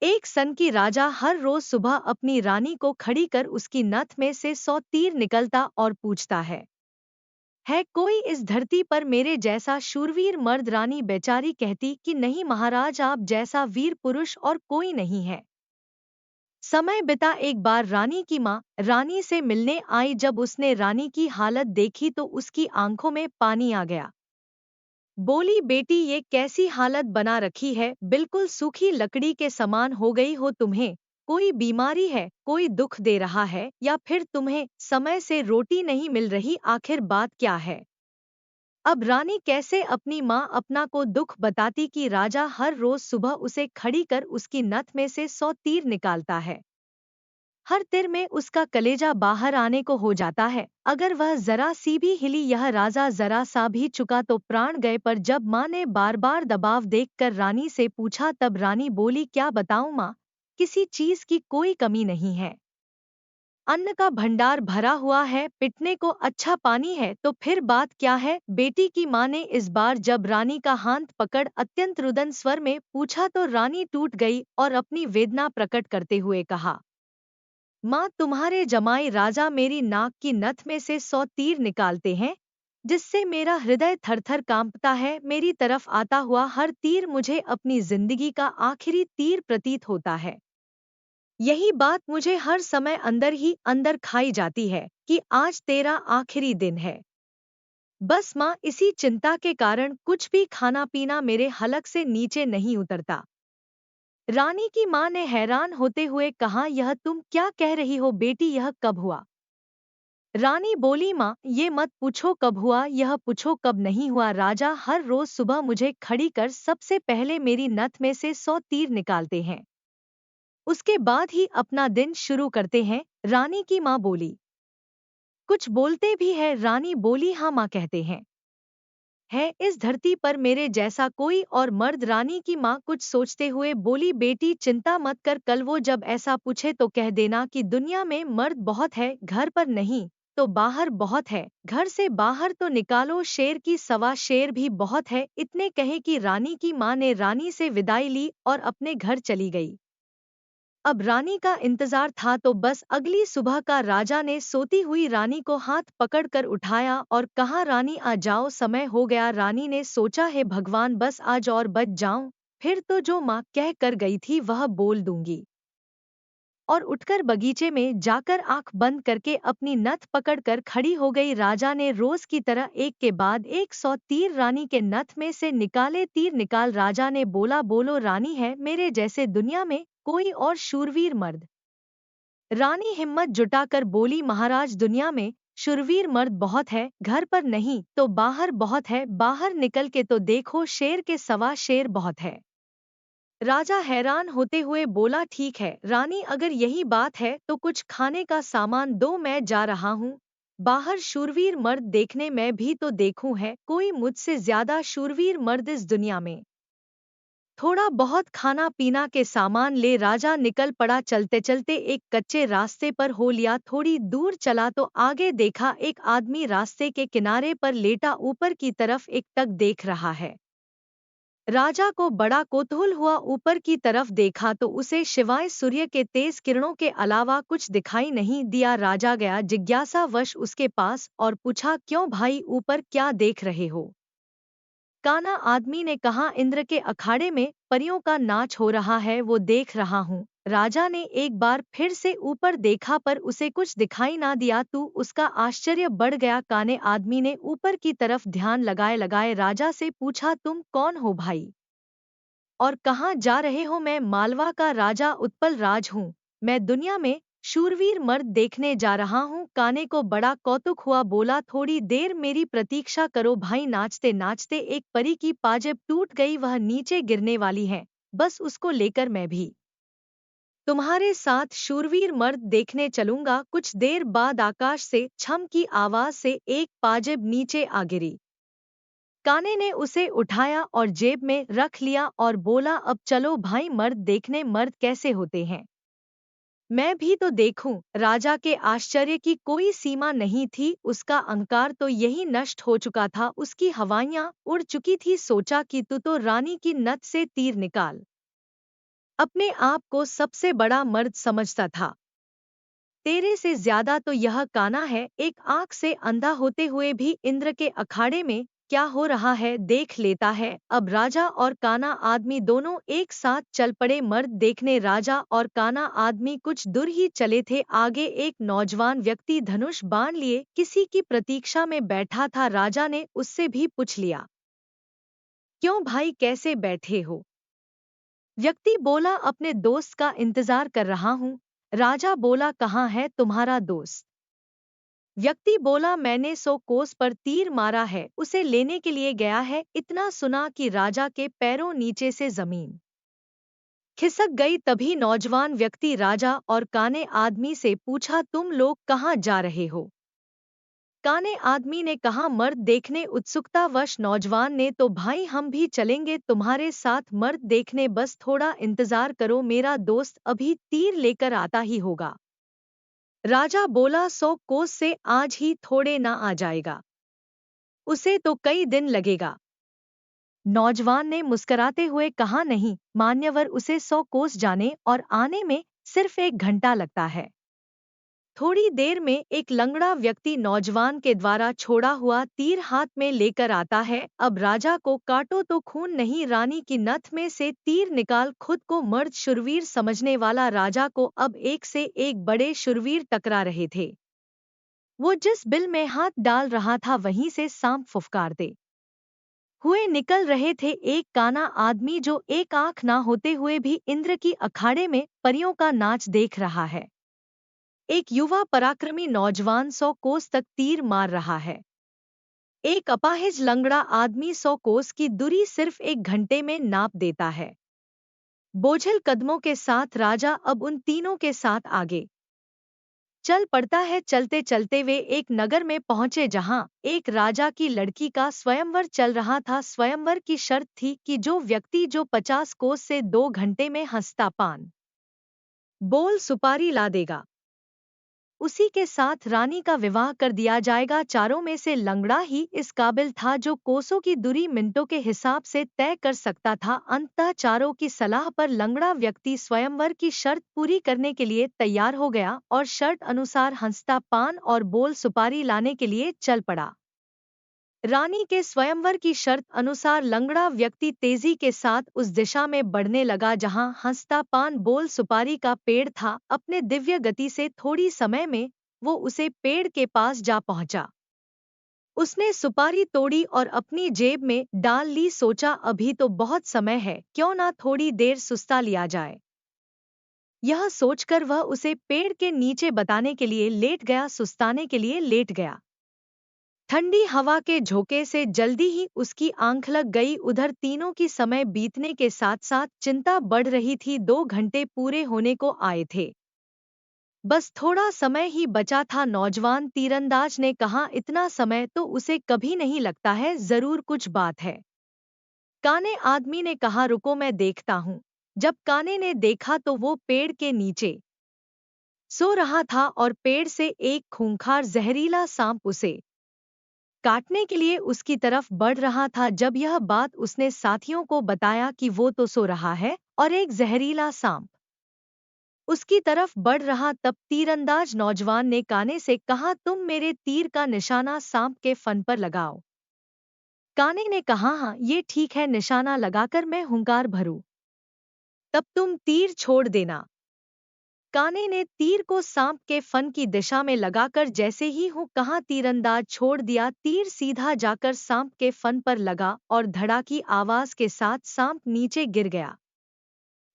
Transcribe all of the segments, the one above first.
एक सन की राजा हर रोज सुबह अपनी रानी को खड़ी कर उसकी नथ में से 100 तीर निकलता और पूछता है कोई इस धरती पर मेरे जैसा शूरवीर मर्द। रानी बेचारी कहती कि नहीं महाराज, आप जैसा वीर पुरुष और कोई नहीं है। समय बिता एक बार रानी की माँ रानी से मिलने आई। जब उसने रानी की हालत देखी तो उसकी आंखों में पानी आ गया। बोली, बेटी ये कैसी हालत बना रखी है, बिल्कुल सूखी लकड़ी के समान हो गई हो। तुम्हें कोई बीमारी है, कोई दुख दे रहा है, या फिर तुम्हें समय से रोटी नहीं मिल रही? आखिर बात क्या है? अब रानी कैसे अपनी माँ अपना को दुख बताती कि राजा हर रोज सुबह उसे खड़ी कर उसकी नथ में से 100 तीर निकालता है। हर तीर में उसका कलेजा बाहर आने को हो जाता है। अगर वह जरा सी भी हिली, यह राजा जरा सा भी चुका तो प्राण गए। पर जब माँ ने बार बार दबाव देखकर रानी से पूछा, तब रानी बोली, क्या बताऊं माँ, किसी चीज की कोई कमी नहीं है। अन्न का भंडार भरा हुआ है, पिटने को अच्छा पानी है, तो फिर बात क्या है? बेटी की माँ ने इस बार जब रानी का हाथ पकड़ अत्यंत रुदन स्वर में पूछा तो रानी टूट गई और अपनी वेदना प्रकट करते हुए कहा, माँ, तुम्हारे जमाई राजा मेरी नाक की नथ में से 100 तीर निकालते हैं, जिससे मेरा हृदय थरथर कांपता है। मेरी तरफ आता हुआ हर तीर मुझे अपनी जिंदगी का आखिरी तीर प्रतीत होता है। यही बात मुझे हर समय अंदर ही अंदर खाई जाती है कि आज तेरा आखिरी दिन है। बस माँ, इसी चिंता के कारण कुछ भी खाना पीना मेरे हलक से नीचे नहीं उतरता। रानी की माँ ने हैरान होते हुए कहा, यह तुम क्या कह रही हो बेटी, यह कब हुआ? रानी बोली, माँ, ये मत पूछो कब हुआ, यह पूछो कब नहीं हुआ। राजा हर रोज सुबह मुझे खड़ी कर सबसे पहले मेरी नथ में से 100 तीर निकालते हैं, उसके बाद ही अपना दिन शुरू करते हैं। रानी की माँ बोली, कुछ बोलते भी है? रानी बोली, हाँ माँ, कहते हैं है इस धरती पर मेरे जैसा कोई और मर्द? रानी की माँ कुछ सोचते हुए बोली, बेटी चिंता मत कर, कल वो जब ऐसा पूछे तो कह देना कि दुनिया में मर्द बहुत है, घर पर नहीं तो बाहर बहुत है, घर से बाहर तो निकालो, शेर की सवा शेर भी बहुत है। इतने कहे कि रानी की माँ ने रानी से विदाई ली और अपने घर चली गई। अब रानी का इंतजार था तो बस अगली सुबह का राजा ने सोती हुई रानी को हाथ पकड़कर उठाया और कहा, रानी आ जाओ, समय हो गया। रानी ने सोचा, है भगवान, बस आज और बच जाऊं, फिर तो जो माँ कह कर गई थी वह बोल दूंगी। और उठकर बगीचे में जाकर आंख बंद करके अपनी नथ पकड़कर खड़ी हो गई। राजा ने रोज की तरह एक के बाद एक 100 तीर रानी के नथ में से निकाले। तीर निकाल राजा ने बोला, बोलो रानी, है मेरे जैसे दुनिया में कोई और शूरवीर मर्द? रानी हिम्मत जुटाकर बोली, महाराज, दुनिया में शूरवीर मर्द बहुत है, घर पर नहीं तो बाहर बहुत है, बाहर निकल के तो देखो, शेर के सवा शेर बहुत है। राजा हैरान होते हुए बोला, ठीक है रानी, अगर यही बात है तो कुछ खाने का सामान दो, मैं जा रहा हूँ बाहर शूरवीर मर्द देखने। मैं भी तो देखूं, है कोई मुझसे ज्यादा शूरवीर मर्द इस दुनिया में? थोड़ा बहुत खाना पीना के सामान ले राजा निकल पड़ा। चलते चलते एक कच्चे रास्ते पर हो लिया। थोड़ी दूर चला तो आगे देखा, एक आदमी रास्ते के किनारे पर लेटा ऊपर की तरफ एकटक देख रहा है। राजा को बड़ा कौतूहल हुआ, ऊपर की तरफ देखा तो उसे शिवाय सूर्य के तेज किरणों के अलावा कुछ दिखाई नहीं दिया। राजा गया जिज्ञासावश उसके पास और पूछा, क्यों भाई, ऊपर क्या देख रहे हो? काना आदमी ने कहा, इंद्र के अखाड़े में परियों का नाच हो रहा है, वो देख रहा हूँ। राजा ने एक बार फिर से ऊपर देखा पर उसे कुछ दिखाई ना दिया। तू उसका आश्चर्य बढ़ गया। काने आदमी ने ऊपर की तरफ ध्यान लगाए लगाए राजा से पूछा, तुम कौन हो भाई और कहाँ जा रहे हो? मैं मालवा का राजा उत्पल राज हूँ, मैं दुनिया में शूरवीर मर्द देखने जा रहा हूँ। काने को बड़ा कौतुक हुआ, बोला, थोड़ी देर मेरी प्रतीक्षा करो भाई। नाचते नाचते एक परी की पाजेब टूट गई, वह नीचे गिरने वाली है, बस उसको लेकर मैं भी तुम्हारे साथ शूरवीर मर्द देखने चलूंगा। कुछ देर बाद आकाश से छम की आवाज से एक पाजेब नीचे आ गिरी। काने ने उसे उठाया और जेब में रख लिया और बोला, अब चलो भाई मर्द देखने। मर्द कैसे होते हैं, मैं भी तो देखूं। राजा के आश्चर्य की कोई सीमा नहीं थी, उसका अहंकार तो यही नष्ट हो चुका था, उसकी हवाइयां उड़ चुकी थी। सोचा कि तू तो रानी की नथ से तीर निकाल अपने आप को सबसे बड़ा मर्द समझता था। तेरे से ज्यादा तो यह काना है। एक आंख से अंधा होते हुए भी इंद्र के अखाड़े में क्या हो रहा है देख लेता है। अब राजा और काना आदमी दोनों एक साथ चल पड़े। मर्द देखने राजा और काना आदमी कुछ दूर ही चले थे। आगे एक नौजवान व्यक्ति धनुष बाण लिए किसी की प्रतीक्षा में बैठा था। राजा ने उससे भी पूछ लिया, क्यों भाई, कैसे बैठे हो? व्यक्ति बोला, अपने दोस्त का इंतजार कर रहा हूँ। राजा बोला, कहाँ है तुम्हारा दोस्त? व्यक्ति बोला, मैंने 100 कोस पर तीर मारा है, उसे लेने के लिए गया है। इतना सुना कि राजा के पैरों नीचे से जमीन खिसक गई। तभी नौजवान व्यक्ति राजा और काने आदमी से पूछा, तुम लोग कहाँ जा रहे हो? काने आदमी ने कहा, मर्द देखने। उत्सुकतावश नौजवान ने, तो भाई हम भी चलेंगे तुम्हारे साथ मर्द देखने, बस थोड़ा इंतजार करो, मेरा दोस्त अभी तीर लेकर आता ही होगा। राजा बोला, 100 कोस से आज ही थोड़े ना आ जाएगा, उसे तो कई दिन लगेगा। नौजवान ने मुस्कुराते हुए कहा, नहीं मान्यवर, उसे 100 कोस जाने और आने में सिर्फ 1 घंटा लगता है। थोड़ी देर में एक लंगड़ा व्यक्ति नौजवान के द्वारा छोड़ा हुआ तीर हाथ में लेकर आता है। अब राजा को काटो तो खून नहीं, रानी की नथ में से तीर निकाल। खुद को मर्द शूरवीर समझने वाला राजा को अब एक से एक बड़े शूरवीर टकरा रहे थे। वो जिस बिल में हाथ डाल रहा था वहीं से सांप फुफकारते हुए निकल रहे थे। एक काना आदमी जो एक आंख ना होते हुए भी इंद्र की अखाड़े में परियों का नाच देख रहा है। एक युवा पराक्रमी नौजवान 100 कोस तक तीर मार रहा है। एक अपाहिज लंगड़ा आदमी 100 कोस की दूरी सिर्फ 1 घंटे में नाप देता है। बोझिल कदमों के साथ राजा अब उन तीनों के साथ आगे चल पड़ता है। चलते चलते वे एक नगर में पहुंचे जहां एक राजा की लड़की का स्वयंवर चल रहा था। स्वयंवर की शर्त थी कि जो व्यक्ति जो 50 कोस से 2 घंटे में हंसता पान बोल सुपारी ला देगा, उसी के साथ रानी का विवाह कर दिया जाएगा। चारों में से लंगड़ा ही इस काबिल था जो कोसों की दूरी मिनटों के हिसाब से तय कर सकता था। अंततः चारों की सलाह पर लंगड़ा व्यक्ति स्वयंवर की शर्त पूरी करने के लिए तैयार हो गया और शर्त अनुसार हंसता पान और बोल सुपारी लाने के लिए चल पड़ा। रानी के स्वयंवर की शर्त अनुसार लंगड़ा व्यक्ति तेजी के साथ उस दिशा में बढ़ने लगा जहां हंसता पान बोल सुपारी का पेड़ था। अपने दिव्य गति से थोड़ी समय में वो उसे पेड़ के पास जा पहुंचा। उसने सुपारी तोड़ी और अपनी जेब में डाल ली। सोचा, अभी तो बहुत समय है, क्यों ना थोड़ी देर सुस्ता लिया जाए। यह सोचकर वह उसे पेड़ के नीचे बताने के लिए लेट गया, सुस्ताने के लिए लेट गया। ठंडी हवा के झोंके से जल्दी ही उसकी आंख लग गई। उधर तीनों की समय बीतने के साथ साथ चिंता बढ़ रही थी। 2 घंटे पूरे होने को आए थे, बस थोड़ा समय ही बचा था। नौजवान तीरंदाज ने कहा, इतना समय तो उसे कभी नहीं लगता है, जरूर कुछ बात है। काने आदमी ने कहा, रुको मैं देखता हूँ। जब काने ने देखा तो वो पेड़ के नीचे सो रहा था और पेड़ से एक खूंखार जहरीला सांप उसे काटने के लिए उसकी तरफ बढ़ रहा था। जब यह बात उसने साथियों को बताया कि वो तो सो रहा है और एक जहरीला सांप उसकी तरफ बढ़ रहा, तब तीरंदाज नौजवान ने काने से कहा, तुम मेरे तीर का निशाना सांप के फन पर लगाओ। काने ने कहा, हाँ ये ठीक है, निशाना लगाकर मैं हुंकार भरूं तब तुम तीर छोड़ देना। काने ने तीर को सांप के फन की दिशा में लगाकर जैसे ही हूं कहा तीरंदाज छोड़ दिया। तीर सीधा जाकर सांप के फन पर लगा और धड़ाकी आवाज के साथ सांप नीचे गिर गया।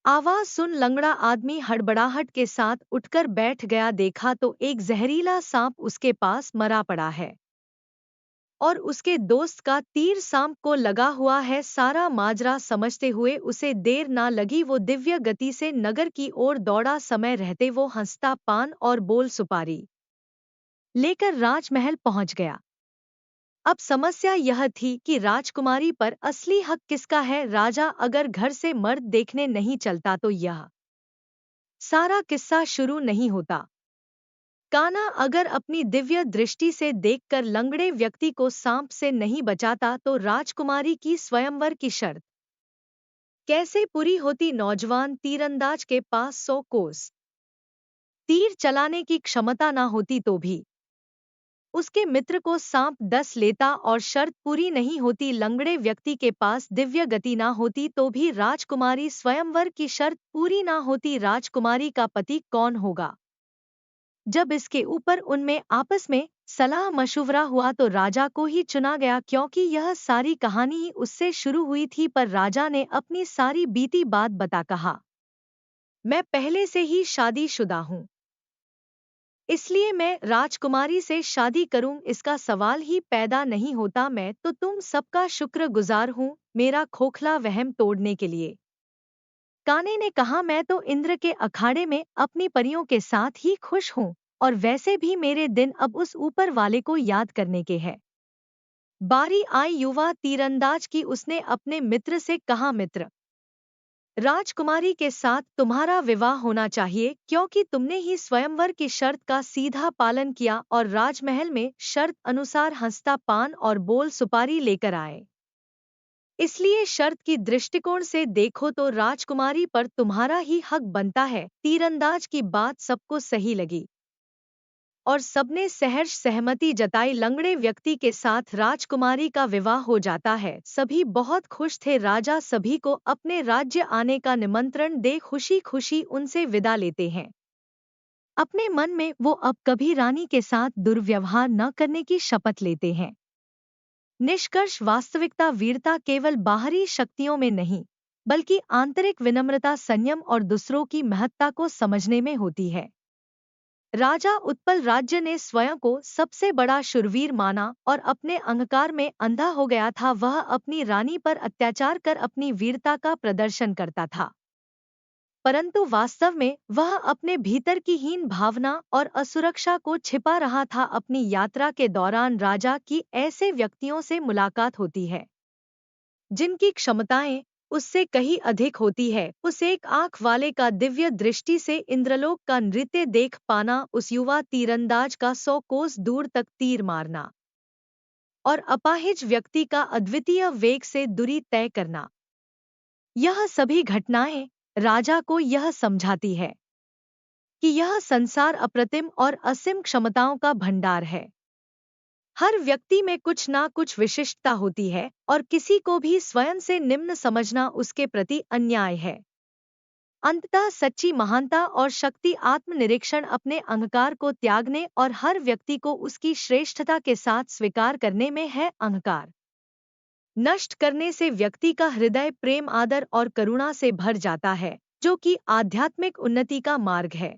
आवाज सुन लंगड़ा आदमी हड़बड़ाहट के साथ उठकर बैठ गया। देखा तो एक जहरीला सांप उसके पास मरा पड़ा है और उसके दोस्त का तीर सांप को लगा हुआ है। सारा माजरा समझते हुए उसे देर ना लगी। वो दिव्य गति से नगर की ओर दौड़ा। समय रहते वो हंसता पान और बोल सुपारी लेकर राजमहल पहुंच गया। अब समस्या यह थी कि राजकुमारी पर असली हक किसका है। राजा अगर घर से मर्द देखने नहीं चलता तो यह सारा किस्सा शुरू नहीं होता। काना अगर अपनी दिव्य दृष्टि से देखकर लंगड़े व्यक्ति को सांप से नहीं बचाता तो राजकुमारी की स्वयंवर की शर्त कैसे पूरी होती नौजवान तीरंदाज के पास 100 कोस तीर चलाने की क्षमता न होती तो भी उसके मित्र को सांप 10 लेता और शर्त पूरी नहीं होती। लंगड़े व्यक्ति के पास दिव्य गति ना होती तो भी राजकुमारी स्वयंवर की शर्त पूरी ना होती। राजकुमारी का पति कौन होगा? जब इसके ऊपर उनमें आपस में सलाह मशुवरा हुआ तो राजा को ही चुना गया, क्योंकि यह सारी कहानी ही उससे शुरू हुई थी। पर राजा ने अपनी सारी बीती बात बता कहा, मैं पहले से ही शादीशुदा हूँ, इसलिए मैं राजकुमारी से शादी करूं इसका सवाल ही पैदा नहीं होता। मैं तो तुम सबका शुक्रगुजार हूँ मेरा खोखला वहम तोड़ने के लिए। काने ने कहा, मैं तो इंद्र के अखाड़े में अपनी परियों के साथ ही खुश हूँ, और वैसे भी मेरे दिन अब उस ऊपर वाले को याद करने के हैं। बारी आई युवा तीरंदाज की। उसने अपने मित्र से कहा, मित्र, राजकुमारी के साथ तुम्हारा विवाह होना चाहिए, क्योंकि तुमने ही स्वयंवर की शर्त का सीधा पालन किया और राजमहल में शर्त अनुसार हंसता पान और बोल सुपारी लेकर आए। इसलिए शर्त की दृष्टिकोण से देखो तो राजकुमारी पर तुम्हारा ही हक बनता है। तीरंदाज की बात सबको सही लगी और सबने सहर्ष सहमति जताई। लंगड़े व्यक्ति के साथ राजकुमारी का विवाह हो जाता है। सभी बहुत खुश थे। राजा सभी को अपने राज्य आने का निमंत्रण दे खुशी खुशी उनसे विदा लेते हैं। अपने मन में वो अब कभी रानी के साथ दुर्व्यवहार न करने की शपथ लेते हैं। निष्कर्ष, वास्तविकता वीरता केवल बाहरी शक्तियों में नहीं, बल्कि आंतरिक विनम्रता, संयम और दूसरों की महत्ता को समझने में होती है। राजा उत्पल राज्य ने स्वयं को सबसे बड़ा शूरवीर माना और अपने अहंकार में अंधा हो गया था। वह अपनी रानी पर अत्याचार कर अपनी वीरता का प्रदर्शन करता था, परंतु वास्तव में वह अपने भीतर की हीन भावना और असुरक्षा को छिपा रहा था। अपनी यात्रा के दौरान राजा की ऐसे व्यक्तियों से मुलाकात होती है जिनकी क्षमताएं उससे कहीं अधिक होती है। उस एक आंख वाले का दिव्य दृष्टि से इंद्रलोक का नृत्य देख पाना, उस युवा तीरंदाज का 100 कोस दूर तक तीर मारना और अपाहिज व्यक्ति का अद्वितीय वेग से दूरी तय करना, यह सभी घटनाएं राजा को यह समझाती है कि यह संसार अप्रतिम और असीम क्षमताओं का भंडार है। हर व्यक्ति में कुछ ना कुछ विशिष्टता होती है और किसी को भी स्वयं से निम्न समझना उसके प्रति अन्याय है। अंततः सच्ची महानता और शक्ति आत्मनिरीक्षण, अपने अहंकार को त्यागने और हर व्यक्ति को उसकी श्रेष्ठता के साथ स्वीकार करने में है। अहंकार नष्ट करने से व्यक्ति का हृदय प्रेम, आदर और करुणा से भर जाता है, जो कि आध्यात्मिक उन्नति का मार्ग है।